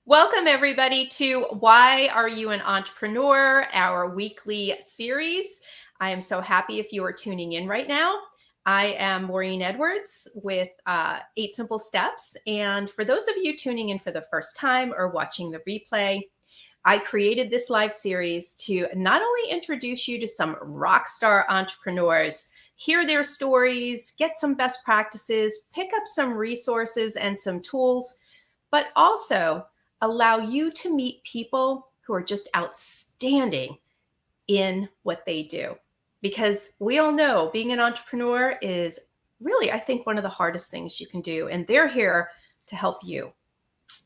Welcome, everybody, to Why Are You an Entrepreneur, our weekly series. I am so happy if you are tuning in right now. I am Maureen Edwards with 8 Simple Steps. And for those of you tuning in for the first time or watching the replay, I created this live series to not only introduce you to some rock star entrepreneurs, hear their stories, get some best practices, pick up some resources and some tools, but also allow you to meet people who are just outstanding in what they do. Because we all know being an entrepreneur is really, I think, one of the hardest things you can do. And they're here to help you.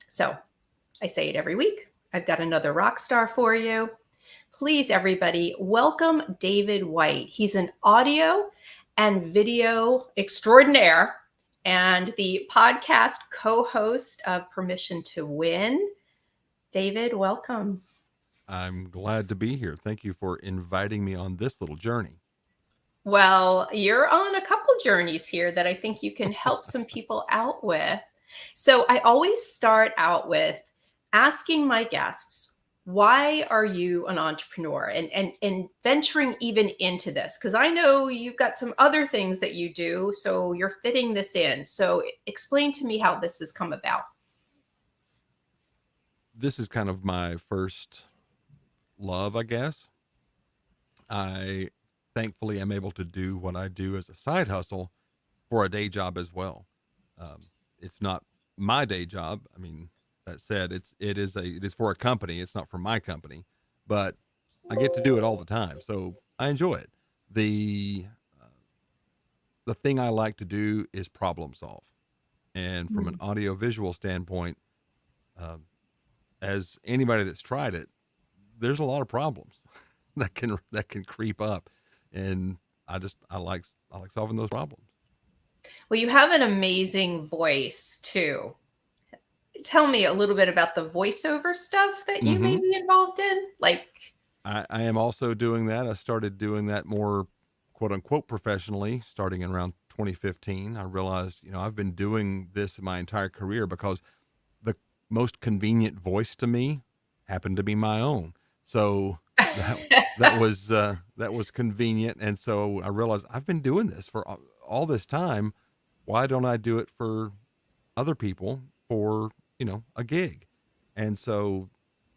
So I say it every week. I've got another rock star for you. Please, everybody, welcome David White. He's an audio and video extraordinaire and the podcast co-host of Permission to Win. David, welcome. I'm glad to be here. Thank you for inviting me on this little journey. Well, you're on a couple journeys here that I think you can help some people out with. So I always start out with asking my guests, why are you an entrepreneur and venturing even into this? Because I know you've got some other things that you do, so you're fitting this in. So explain to me how this has come about. This is kind of my first love, I guess. I thankfully am able to do what I do as a side hustle for a day job as well. It's not my day job. I mean, that said, it is for a company. It's not for my company, but I get to do it all the time, so I enjoy it. The uh, the thing I like to do is problem solve, and from an audio visual standpoint, um, as anybody that's tried it, there's a lot of problems that can creep up, and I like solving those problems. Well, you have an amazing voice too. Tell me a little bit about the voiceover stuff that you may hmm be involved in. I am also doing that. I started doing that more quote unquote professionally starting in around 2015. I realized, I've been doing this my entire career because the most convenient voice to me happened to be my own. So that that was convenient, and so I realized I've been doing this for all this time. Why don't I do it for other people for a gig? And so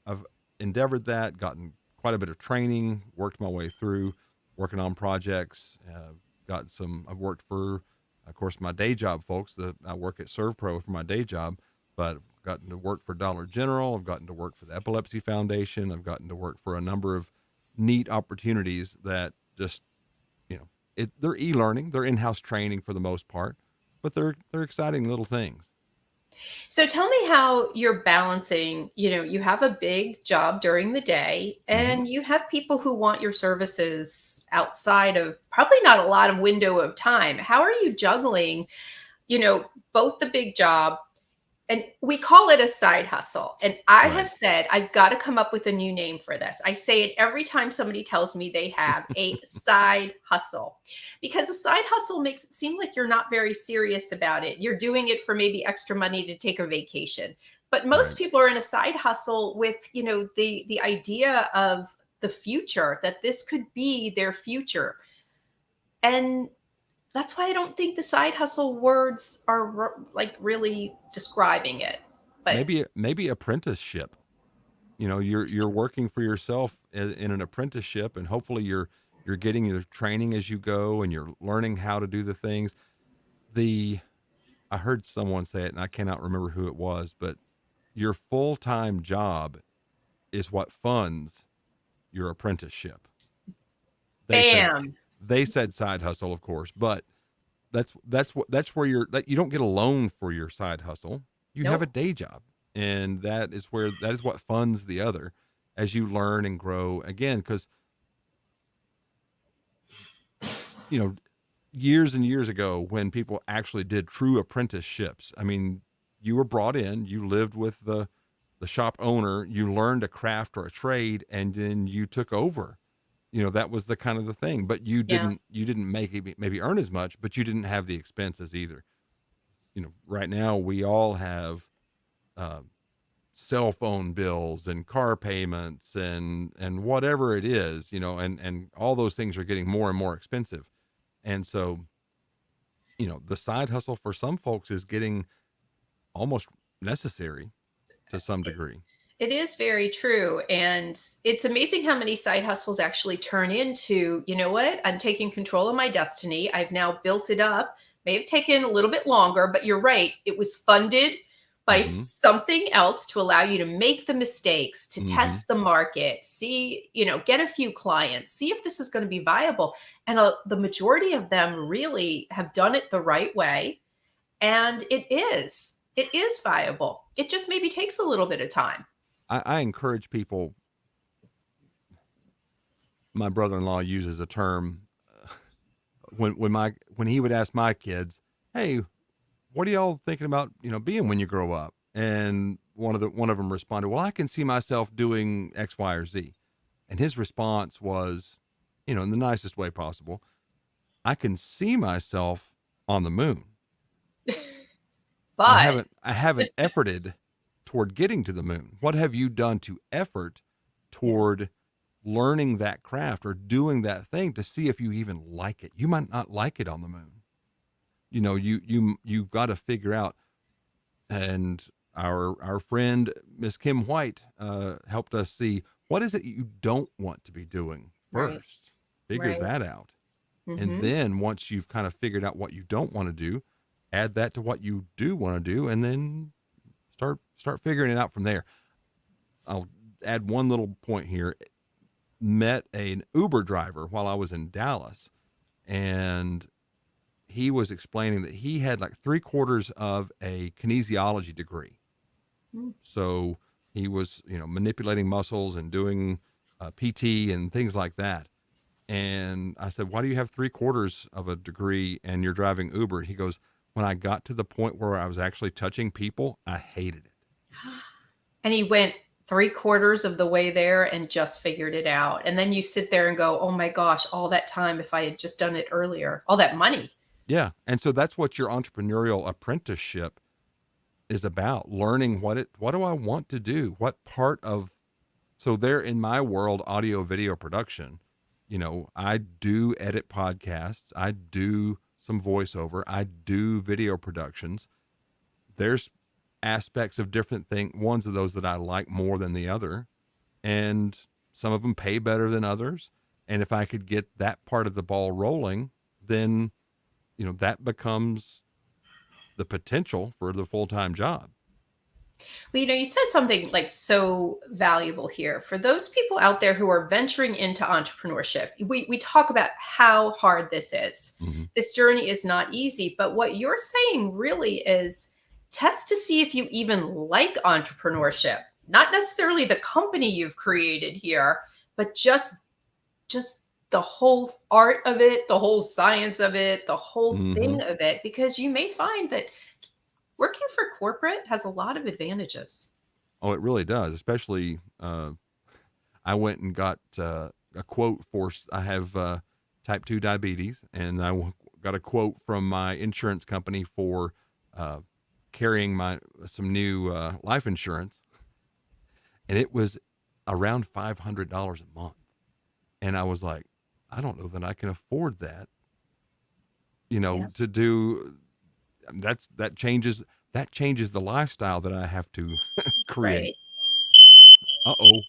I've endeavored that, gotten quite a bit of training, worked my way through, working on projects. I've worked for, of course, my day job folks. I work at ServPro for my day job, but I've gotten to work for Dollar General. I've gotten to work for the Epilepsy Foundation. I've gotten to work for a number of neat opportunities that just, they're e-learning, they're in-house training for the most part, but they're exciting little things. So tell me how you're balancing, you have a big job during the day hmm and you have people who want your services outside of probably not a lot of window of time. How are you juggling, both the big job and we call it a side hustle. And I have Right. said, I've got to come up with a new name for this. I say it every time somebody tells me they have a side hustle, because a side hustle makes it seem like you're not very serious about it. You're doing it for maybe extra money to take a vacation. But most Right. people are in a side hustle with, the idea of the future, that this could be their future. And that's why I don't think the side hustle words are like really describing it. But Maybe apprenticeship. You're working for yourself in an apprenticeship, and hopefully you're getting your training as you go, and you're learning how to do the things. The I heard someone say it, and I cannot remember who it was, but your full-time job is what funds your apprenticeship. They said bam. they said side hustle, of course, but that's where that you don't get a loan for your side hustle. You have a Nope. day job, and that is what funds the other as you learn and grow again. Because you know, years and years ago, when people actually did true apprenticeships, I mean, you were brought in, you lived with the shop owner, you learned a craft or a trade, and then you took over. That was the kind of the thing, but Yeah. you didn't make it, maybe earn as much, but you didn't have the expenses either. Right now we all have, uh, cell phone bills and car payments and whatever it is, and all those things are getting more and more expensive. And so, the side hustle for some folks is getting almost necessary to some degree. It is very true. And it's amazing how many side hustles actually turn into, you know what? I'm taking control of my destiny. I've now built it up. May have taken a little bit longer, but you're right. It was funded by Mhm. something else to allow you to make the mistakes, to Mhm. test the market, see, get a few clients, see if this is going to be viable. And the majority of them really have done it the right way. And it is viable. It just maybe takes a little bit of time. I encourage people. My brother-in-law uses a term when he would ask my kids, "Hey, what are y'all thinking about, being when you grow up?" And one of them responded, "Well, I can see myself doing X, Y, or Z." And his response was, in the nicest way possible, "I can see myself on the moon. But I haven't efforted toward getting to the moon. What have you done to effort yeah, toward learning that craft or doing that thing to see if you even like it? You might not like it on the moon. You've got to figure out." And our friend Miss Kim White helped us see, what is it you don't want to be doing right, first. Figure right. that out. And Mhm. then once you've kind of figured out what you don't want to do, add that to what you do want to do, and then start figuring it out from there. I'll add one little point here. Met an Uber driver while I was in Dallas, and he was explaining that he had like three-quarters of a kinesiology degree. Mm. So he was, manipulating muscles and doing PT and things like that. And I said, "Why do you have three-quarters of a degree and you're driving Uber?" He goes, "When I got to the point where I was actually touching people, I hated it." And he went 3/4 of the way there and just figured it out. And then you sit there and go, "Oh my gosh, all that time if I had just done it earlier, all that money." Yeah. And so that's what your entrepreneurial apprenticeship is about, learning what do I want to do? What part of So there in my world, audio video production, I do edit podcasts, I do some voiceover, I do video productions. There's aspects of different ones of those that I like more than the other, and some of them pay better than others. And if I could get that part of the ball rolling, then, that becomes the potential for the full-time job. Well, you said something like so valuable here for those people out there who are venturing into entrepreneurship. We talk about how hard this is. Hmm. This journey is not easy, but what you're saying really is test to see if you even like entrepreneurship. Not necessarily the company you've created here, but just the whole art of it, the whole science of it, the whole Hmm. thing of it, because you may find that working for corporate has a lot of advantages. Oh, it really does, especially, I went and got a quote for, I have type 2 diabetes, and got a quote from my insurance company for uh, carrying some new life insurance, and it was around $500 a month. And I was like, I don't know that I can afford that, Yeah. to do. That changes the lifestyle that I have to create. Right. Uh-oh.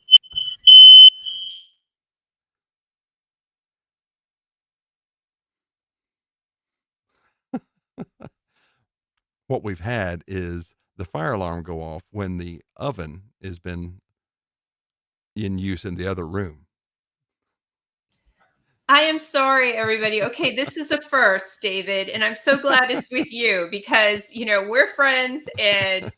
What we've had is the fire alarm go off when the oven has been in use in the other room. I am sorry, everybody. Okay, this is a first, David, and I'm so glad it's with you because, we're friends and,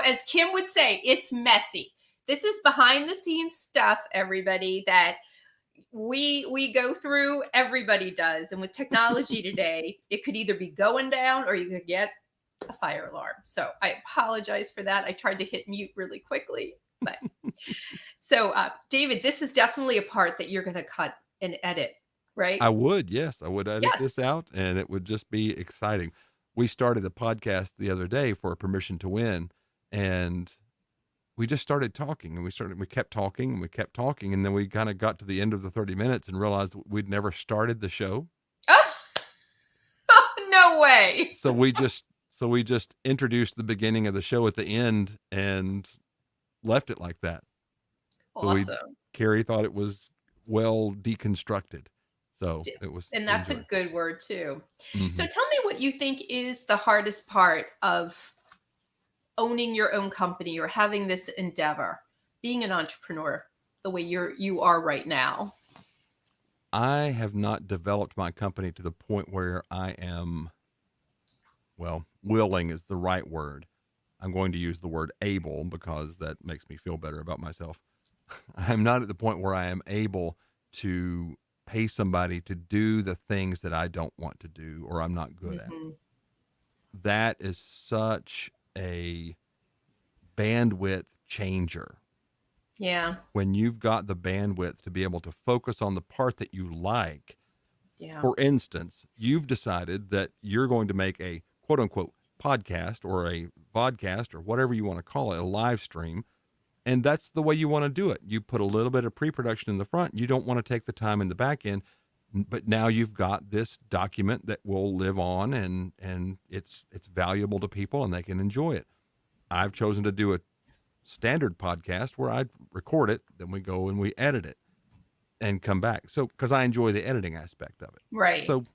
as Kim would say, it's messy. This is behind the scenes stuff, everybody, that we go through, everybody does. And with technology today, it could either be going down or you could get a fire alarm. So I apologize for that. I tried to hit mute really quickly, but so David, this is definitely a part that you're going to cut and edit, right? Yes, I would edit Yes. this out and it would just be exciting. We started a podcast the other day for Permission to Win, and we just started talking, and we kept talking, and we kept talking, and then we kind of got to the end of the 30 minutes and realized we'd never started the show. Oh, no way. So we just introduced the beginning of the show at the end and left it like that. So Awesome. Carrie thought it was well deconstructed. So it was And that's a enjoy. good word too. So Hmm. tell me what you think is the hardest part of owning your own company or having this endeavor, being an entrepreneur the way you are right now. I have not developed my company to the point where I am, well, willing is the right word. I'm going to use the word able because that makes me feel better about myself. I'm not at the point where I am able to pay somebody to do the things that I don't want to do or I'm not good at. Hmm. That is such a bandwidth changer. Yeah. When you've got the bandwidth to be able to focus on the part that you like. Yeah. For instance, you've decided that you're going to make a quote unquote podcast or a vodcast or whatever you want to call it, a live stream. And that's the way you want to do it. You put a little bit of pre-production in the front. You don't want to take the time in the back end, but now you've got this document that will live on and it's valuable to people and they can enjoy it. I've chosen to do a standard podcast where I record it, then we go and we edit it and come back. So, because I enjoy the editing aspect of it. Right. So,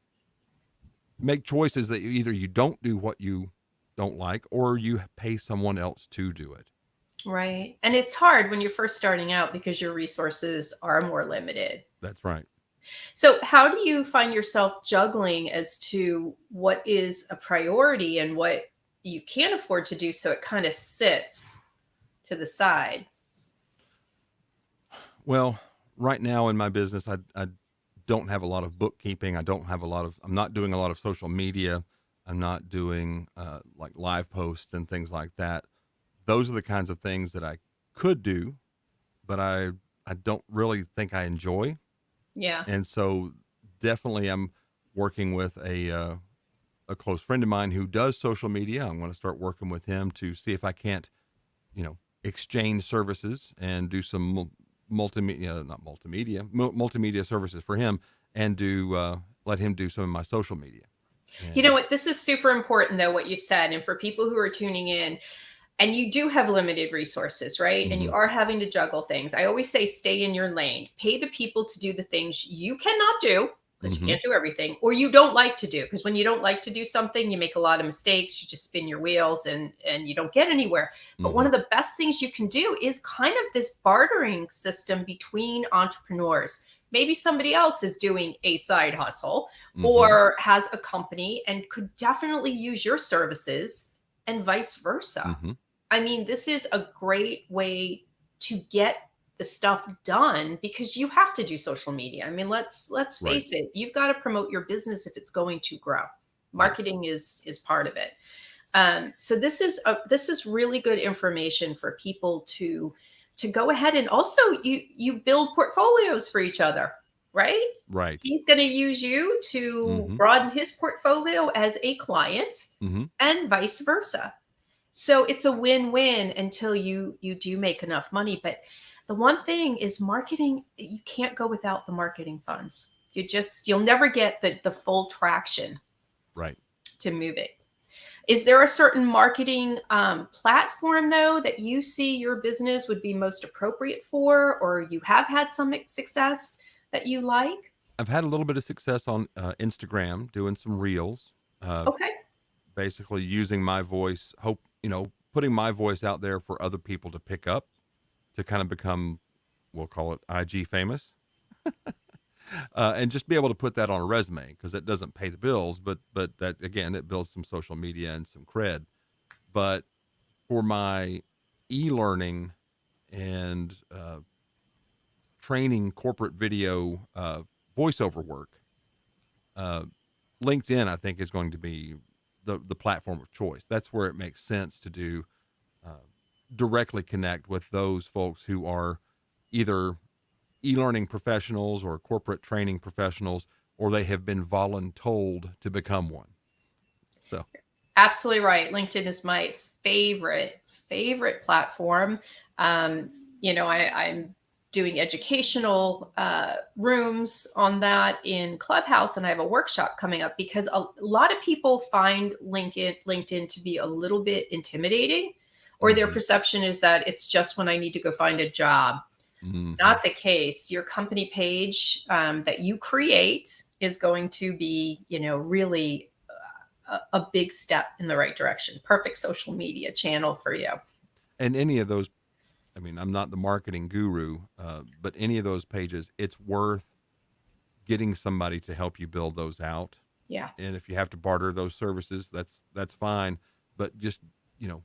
make choices that either you don't do what you don't like or you pay someone else to do it. Right. And it's hard when you're first starting out because your resources are more limited. That's right. So, how do you find yourself juggling as to what is a priority and what you can't afford to do so it kind of sits to the side? Well, right now in my business, I don't have a lot of bookkeeping. I'm not doing a lot of social media. I'm not doing like live posts and things like that. Those are the kinds of things that I could do, but I don't really think I enjoy. Yeah. And so definitely I'm working with a close friend of mine who does social media. I'm going to start working with him to see if I can't, exchange services and do some multimedia services for him and do, let him do some of my social media. You know And what? This is super important, though, what you've said. And for people who are tuning in, and you do have limited resources, right? And you mhm, are having to juggle things. I always say stay in your lane. Pay the people to do the things you cannot do because you mhm, can't do everything or you don't like to do because when you don't like to do something, you make a lot of mistakes, you just spin your wheels and you don't get anywhere. But one mhm, of the best things you can do is kind of this bartering system between entrepreneurs. Maybe somebody else is doing a side hustle mhm, or has a company and could definitely use your services and vice versa. mhm. I mean, this is a great way to get the stuff done because you have to do social media. I mean, let's Right. face it, you've got to promote your business if it's going to grow. Yes. Marketing is part of it. So this is really good information for people to go ahead and also you build portfolios for each other, right? Right. He's going to use you to Mhm, broaden his portfolio as a client mhm. and vice versa. So it's a win-win until you do make enough money. But the one thing is marketing, you can't go without the marketing funds. You'll never get the full traction Right. to move it. Is there a certain marketing platform though that you see your business would be most appropriate for, or you have had some success that you like? I've had a little bit of success on Instagram doing some reels, uh, Okay. basically using my voice, putting my voice out there for other people to pick up to kind of become, we'll call it IG famous, and just be able to put that on a resume because it doesn't pay the bills, but that again, it builds some social media and some cred. But for my e-learning and training corporate video voiceover work, uh, LinkedIn, I think, is going to be the platform of choice. That's where it makes sense to do uh, directly connect with those folks who are either e-learning professionals or corporate training professionals, or they have been voluntold to become one. So, Absolutely right. LinkedIn is my favorite platform. Um, I'm doing educational rooms on that in Clubhouse, and I have a workshop coming up because a lot of people find LinkedIn to be a little bit intimidating, or their Hmm. perception is that it's just when I need to go find a job. Hmm. Not the case. Your company page that you create is going to be, really a big step in the right direction. Perfect social media channel for you. And any of those, I mean, I'm not the marketing guru, but any of those pages, it's worth getting somebody to help you build those out. Yeah. And if you have to barter those services, that's fine. But just, you know,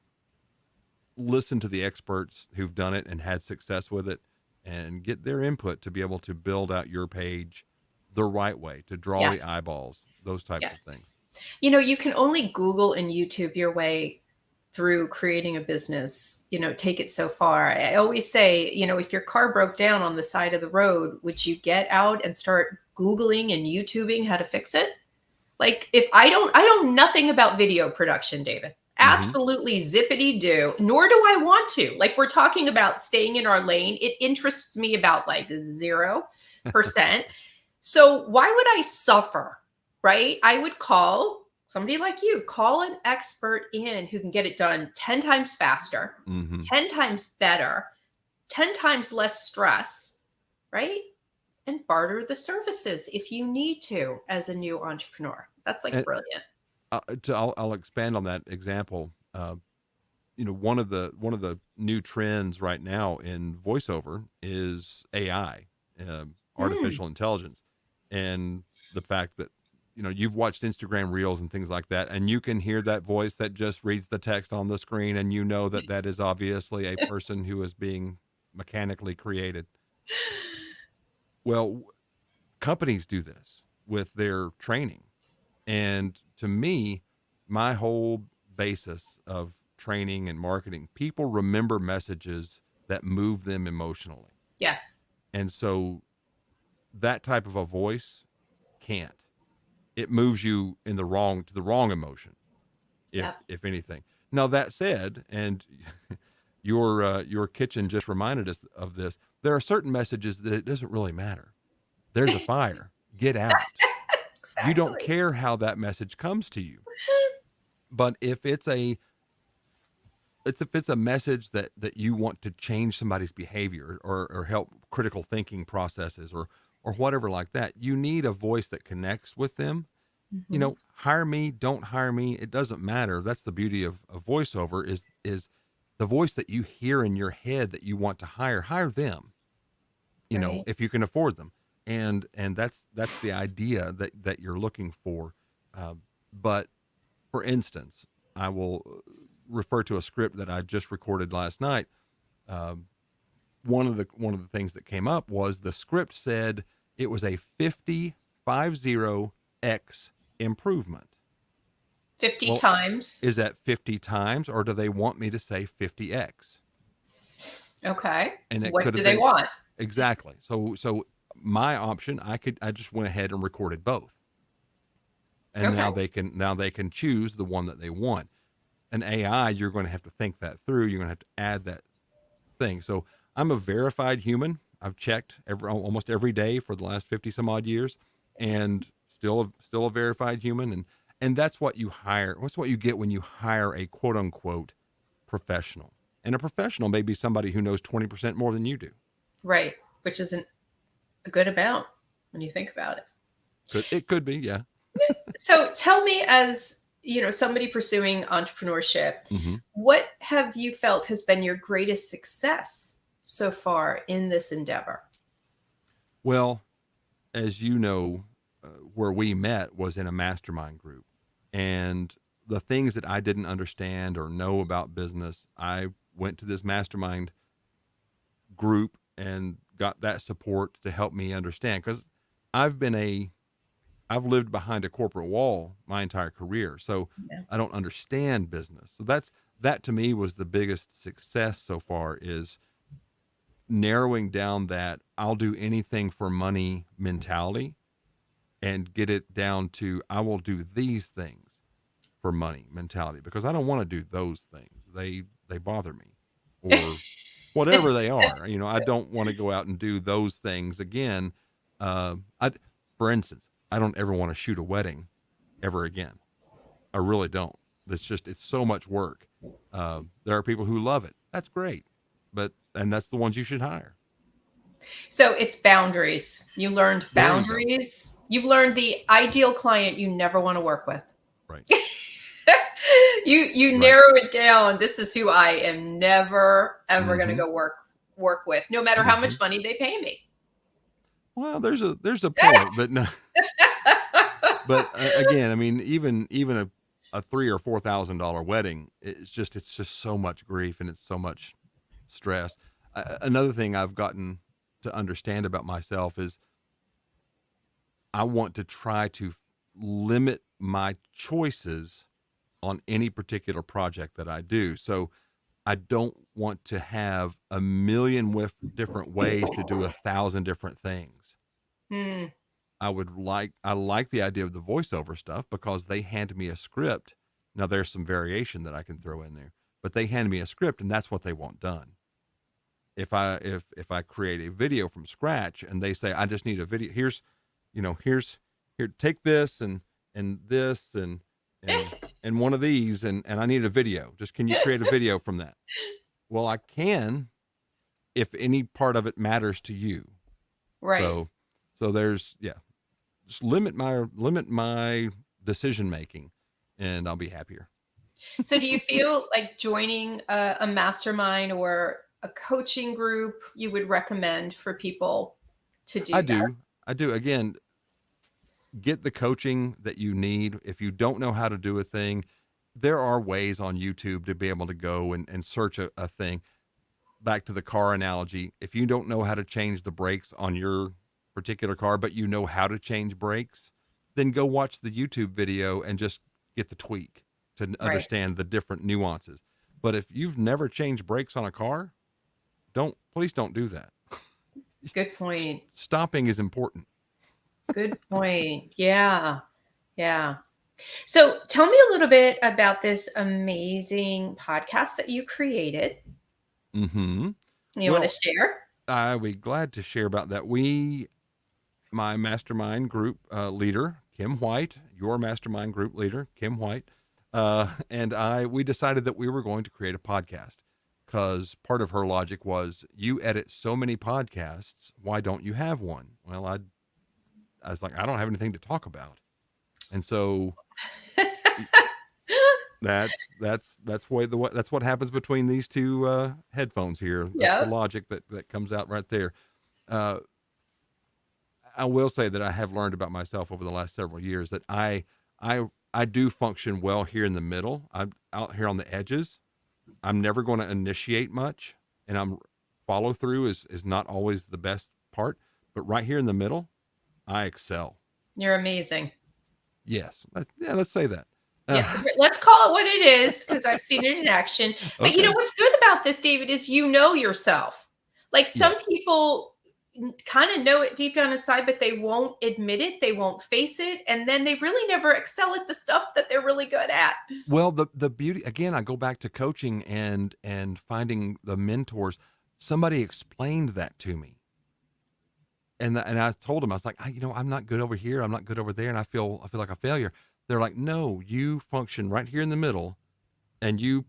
listen to the experts who've done it and had success with it, and get their input to be able to build out your page the right way, to draw the Yes. eyeballs, those types of Yes. things. You can only Google and YouTube your way through creating a business, take it so far. I always say, if your car broke down on the side of the road, would you get out and start Googling and YouTubing how to fix it? Like, if I know nothing about video production, David. Hmm. Absolutely zippity do. Nor do I want to. Like, we're talking about staying in our lane. It interests me about like 0%. So why would I suffer? Right? I would call somebody like you, call an expert in who can get it done 10 times faster, Hmm. 10 times better, 10 times less stress, right? And barter the services if you need to as a new entrepreneur. That's like And brilliant. I'll expand on that example. One of the new trends right now in voiceover is AI, Hmm. artificial intelligence, and the fact that you've watched Instagram Reels and things like that, and you can hear that voice that just reads the text on the screen, and you know that that is obviously a person who is being mechanically created. Well, companies do this with their training. And to me, my whole basis of training and marketing, people remember messages that move them emotionally. Yes. And so that type of a voice can't. It moves you in the wrong emotion, Yep. if anything. Now that said, and your kitchen just reminded us of this, there are certain messages that it doesn't really matter. There's a fire. Get out. You don't Exactly. care how that message comes to you. But if it's a message that you want to change somebody's behavior, or help critical thinking processes, or whatever like that, you need a voice that connects with them. Mhm. Hire me, don't hire me, it doesn't matter. That's the beauty of voiceover, is the voice that you hear in your head that you want to hire them, Right. if you can afford them. And that's the idea that you're looking for. But for instance, I will refer to a script that I just recorded last night. Um, one of the things that came up was the script said it was a 50x improvement. 50 Well, times. is that 50 times, or do they want me to say 50x? Okay. And it What could do have they been want? exactly. So my option, I just went ahead and recorded both. And Okay. now they can choose the one that they want. An AI, you're going to have to think that through. You're going to have to add that thing. So I'm a verified human. I've checked almost every day for the last 50 some odd years, and still a verified human. And that's what you hire. What's what you get when you hire a quote unquote professional. And a professional may be somebody who knows 20% more than you do. Right. Which isn't a good amount when you think about it. It could be, yeah. So tell me, as somebody pursuing entrepreneurship, Hmm. what have you felt has been your greatest success so far in this endeavor? Well, as you know, where we met was in a mastermind group. And the things that I didn't understand or know about business, I went to this mastermind group and got that support to help me understand. Because I've been I've lived behind a corporate wall my entire career, so Yeah. I don't understand business. So that to me was the biggest success so far, is narrowing down that I'll do anything for money mentality, and get it down to I will do these things for money mentality, because I don't want to do those things. They bother me. Or whatever they are. I don't want to go out and do those things again. I, for instance, I don't ever want to shoot a wedding ever again. I really don't. It's so much work. There are people who love it. That's great. And that's the ones you should hire. So it's boundaries. You learned There you go. boundaries. You've learned the ideal client you never want to work with. Right. You Right. narrow it down. This is who I am never ever going to Mm-hmm. go work with, no matter how Mm-hmm. much money they pay me. Well, there's a point, but no, but again, I mean, even a $3,000 or $4,000 wedding, it's just so much grief and it's so much stress. Another thing I've gotten to understand about myself is I want to try to limit my choices on any particular project that I do. So I don't want to have a million different ways to do 1,000 different things. Hmm. I like the idea of the voiceover stuff because they hand me a script. Now there's some variation that I can throw in there, but they hand me a script and that's what they want done. If I create a video from scratch and they say I just need a video, here, take this and this and one of these and I need a video. Just can you create a video from that? Well, I can if any part of it matters to you. Right. So there's just limit my decision making and I'll be happier. So do you feel like joining a mastermind or a coaching group you would recommend for people to I do that? do. I do. Again, get the coaching that you need. If you don't know how to do a thing, there are ways on YouTube to be able to go and search a thing. Back to the car analogy. If you don't know how to change the brakes on your particular car, but you know how to change brakes, then go watch the YouTube video and just get the tweak to Right. understand the different nuances. But if you've never changed brakes on a car, please don't do that. Good point. Stopping is important. Good point. Yeah. Yeah. So tell me a little bit about this amazing podcast that you created. Mm-hmm. You want to Well, share? I'll be glad to share about that. My mastermind group leader, Kim White, your mastermind group leader, Kim White, we decided that we were going to create a podcast because part of her logic was you edit so many podcasts. Why don't you have one? Well, I was like, I don't have anything to talk about. And so that's what happens between these two headphones here. That's the Yeah. logic that comes out right there. Uh, I will say that I have learned about myself over the last several years that I do function well here in the middle. I'm out here on the edges. I'm never going to initiate much, and follow through is not always the best part. But right here in the middle, I excel. You're amazing. Yes, let's say that. Yeah. Let's call it what it is because I've seen it in action. But you know Okay. what's good about this, David, is you know yourself. Like some Yes. people kind of know it deep down inside, but they won't admit it. They won't face it. And then they really never excel at the stuff that they're really good at. Well, the beauty again, I go back to coaching and finding the mentors. Somebody explained that to me. And I told them, I was like, I'm not good over here. I'm not good over there. And I feel like a failure. They're like, no, you function right here in the middle and you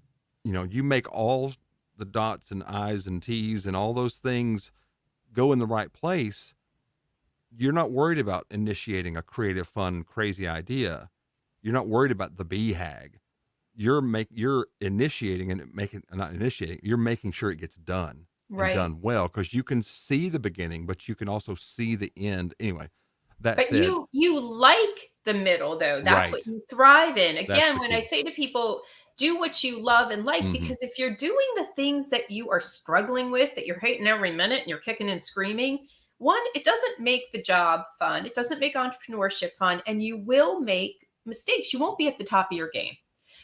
make all the dots and I's and T's and all those things go in the right place. You're not worried about initiating a creative, fun, crazy idea. You're not worried about the BHAG. You're initiating and not initiating. You're making sure it gets done and Right. done well because you can see the beginning, but you can also see the end. Anyway, that But said, you like the middle though. That's what right, you thrive in. that's Again, the when I key. say to people, do what you love and like, Hmm. because if you're doing the things that you are struggling with, that you're hating every minute and you're kicking and screaming, one, it doesn't make the job fun. It doesn't make entrepreneurship fun, and you will make mistakes. You won't be at the top of your game.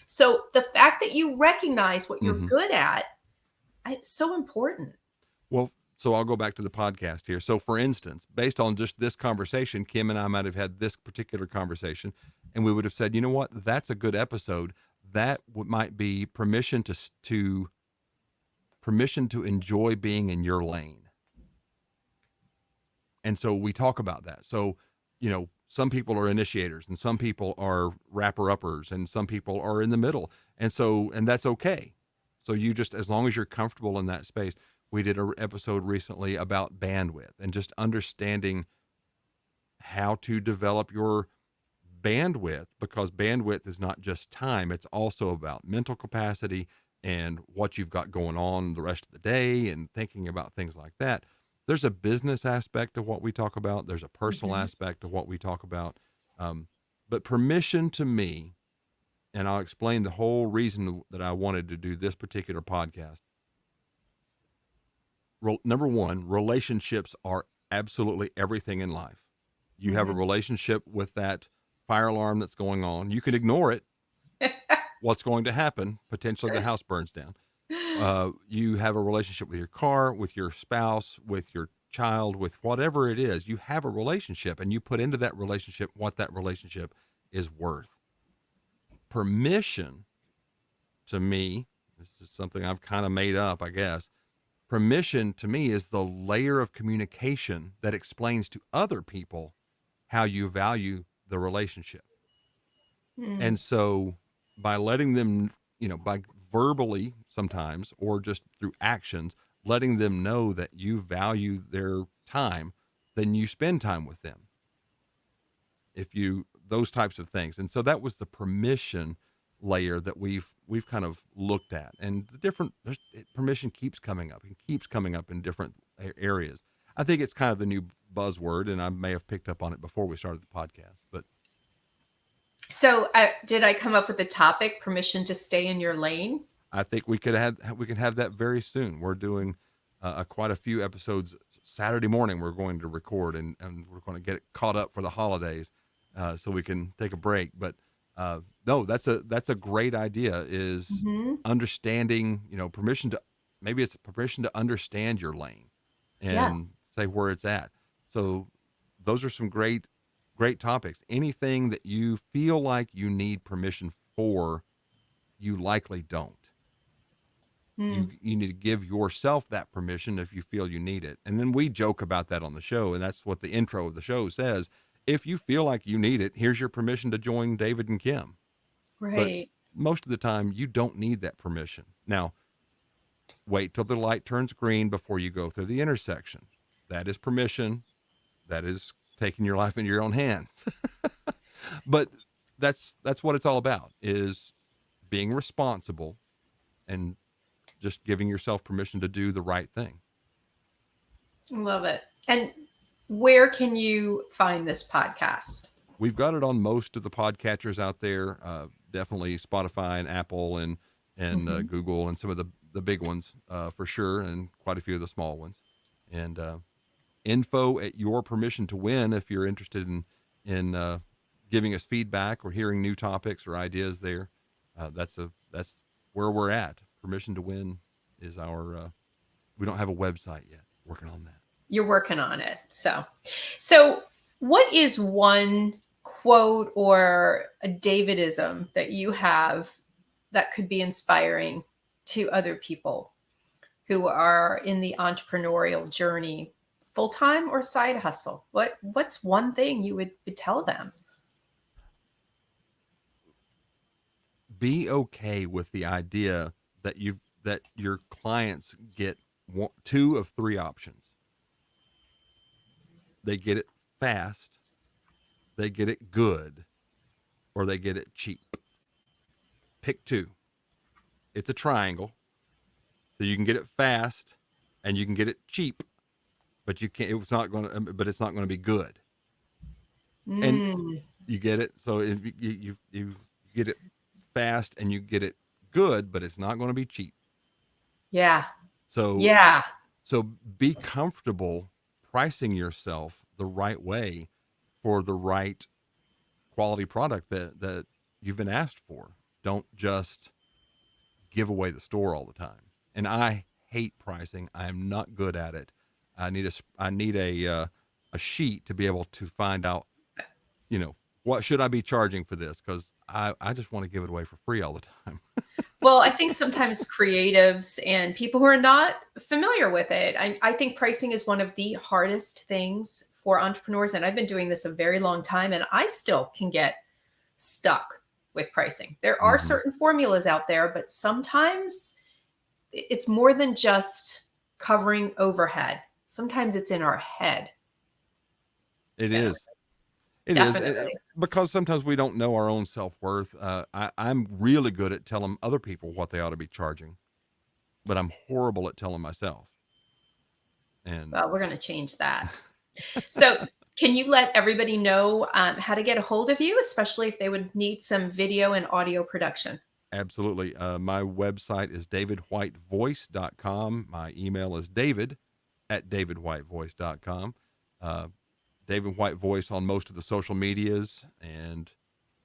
So the fact that you recognize what you're Hmm. good at, it's so important. Well, so I'll go back to the podcast here. So, for instance, based on just this conversation, Kim and I might have had this particular conversation, and we would have said, you know what, that's a good episode. That might be permission to permission to enjoy being in your lane. And so we talk about that. So, some people are initiators and some people are wrapper uppers and some people are in the middle. And that's okay. So you just, as long as you're comfortable in that space, we did an episode recently about bandwidth and just understanding how to develop your bandwidth, because bandwidth is not just time. It's also about mental capacity and what you've got going on the rest of the day and thinking about things like that. There's a business aspect of what we talk about. There's a personal Mhm. aspect of what we talk about. But permission to me, and I'll explain the whole reason that I wanted to do this particular podcast. Number one, relationships are absolutely everything in life. You have a Mhm. relationship with that fire alarm that's going on. You can ignore it. What's going to happen? Potentially the house burns down. You have a relationship with your car, with your spouse, with your child, with whatever it is. You have a relationship, and you put into that relationship what that relationship is worth. Permission, to me, this is something I've kind of made up, I guess. Permission to me is the layer of communication that explains to other people how you value the relationship. Mm. And so by letting them, by verbally sometimes or just through actions, letting them know that you value their time, then you spend time with them. Those types of things. And so that was the permission layer that we've kind of looked at. And permission keeps coming up and keeps coming up in different areas. I think it's kind of the new buzzword, and I may have picked up on it before we started the podcast, but So, did I come up with the topic, permission to stay in your lane? I think we can have that very soon. We're doing quite a few episodes Saturday morning. We're going to record, and we're going to get it caught up for the holidays, so we can take a break. But no, that's a great idea. Is Mhm. understanding, permission to, maybe it's permission to understand your lane and Yes. say where it's at. So those are some great topics. Anything that you feel like you need permission for, you likely don't. you Mm. you need to give yourself that permission if you feel you need it. And then we joke about that on the show, and that's what the intro of the show says. If you feel like you need it, here's your permission to join David and Kim. But Right. most of the time you don't need that permission. Now, wait till the light turns green before you go through the intersection. That is permission. That is taking your life into your own hands. But that's what it's all about, is being responsible and just giving yourself permission to do the right thing. Love it. And where can you find this podcast? We've got it on most of the podcatchers out there. Definitely Spotify and Apple and Mhm. Google and some of the big ones for sure, and quite a few of the small ones. And info at your permission to win if you're interested in giving us feedback or hearing new topics or ideas there. That's where we're at. Permission to win is our. We don't have a website yet. Working on that. You're working on it. So what is one quote or a Davidism that you have that could be inspiring to other people who are in the entrepreneurial journey, full time or side hustle? What's one thing you would tell them? Be okay with the idea that your clients get two of three options. They get it fast, they get it good, or they get it cheap. Pick two. It's a triangle, so you can get it fast and you can get it cheap, but you can't. It's not going to. But it's not going to be good. And Mm, you get it. So you get it fast and you get it good, but it's not going to be cheap. yeah. So Yeah. So be comfortable pricing yourself the right way for the right quality product that you've been asked for. Don't just give away the store all the time. And I hate pricing. I am not good at it. I need a sheet to be able to find out, what should I be charging for this, cuz I just want to give it away for free all the time. Well, I think sometimes creatives and people who are not familiar with it, I think pricing is one of the hardest things for entrepreneurs. And I've been doing this a very long time, and I still can get stuck with pricing. There are Hmm. certain formulas out there, but sometimes it's more than just covering overhead. Sometimes it's in our head. It Yeah, is. It is definitely. because sometimes we don't know our own self worth. I'm really good at telling other people what they ought to be charging, but I'm horrible at telling myself. And Well, we're going to change that. So, can you let everybody know how to get a hold of you, especially if they would need some video and audio production? absolutely. My website is davidwhitevoice.com. My email is david@davidwhitevoice.com. Uh, David White Voice on most of the social medias. And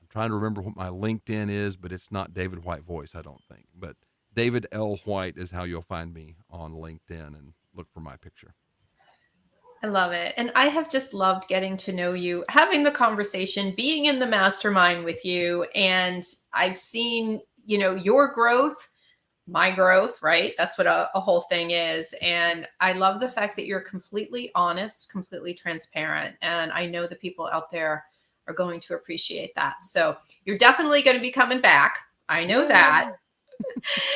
I'm trying to remember what my LinkedIn is, but it's not David White Voice, I don't think. But David L. White is how you'll find me on LinkedIn and look for my picture. I love it. And I have just loved getting to know you, having the conversation, being in the mastermind with you. And I've seen, your growth, my growth, right? That's what a whole thing is. And I love the fact that you're completely honest, completely transparent. And I know the people out there are going to appreciate that. So you're definitely going to be coming back. I know that. Yay!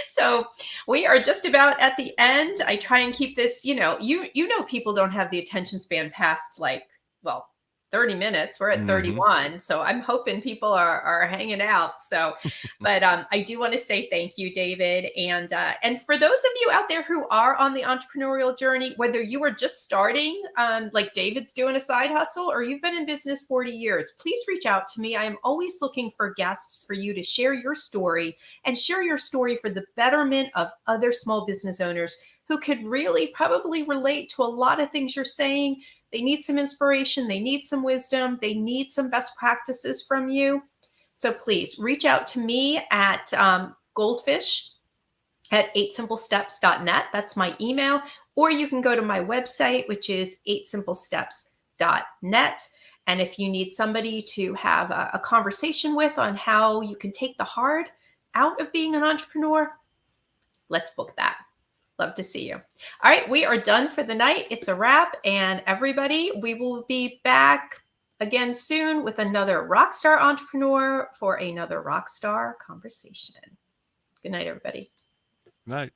So we are just about at the end. I try and keep this, people don't have the attention span past like, well, 30 minutes. We're at Mm-hmm. 31. So I'm hoping people are hanging out. So, but I do want to say thank you, David. And for those of you out there who are on the entrepreneurial journey, whether you are just starting, like David's doing a side hustle, or you've been in business 40 years, please reach out to me. I am always looking for guests for you to share your story and share your story for the betterment of other small business owners who could really probably relate to a lot of things you're saying. They need some inspiration, they need some wisdom, they need some best practices from you. So please reach out to me at goldfish at 8simplesteps.net. That's my email. Or you can go to my website, which is 8simplesteps.net. And if you need somebody to have a conversation with on how you can take the hard out of being an entrepreneur, let's book that. Love to see you. All right, we are done for the night. It's a wrap. And everybody, we will be back again soon with another rockstar entrepreneur for another rockstar conversation. Good night, everybody. Night.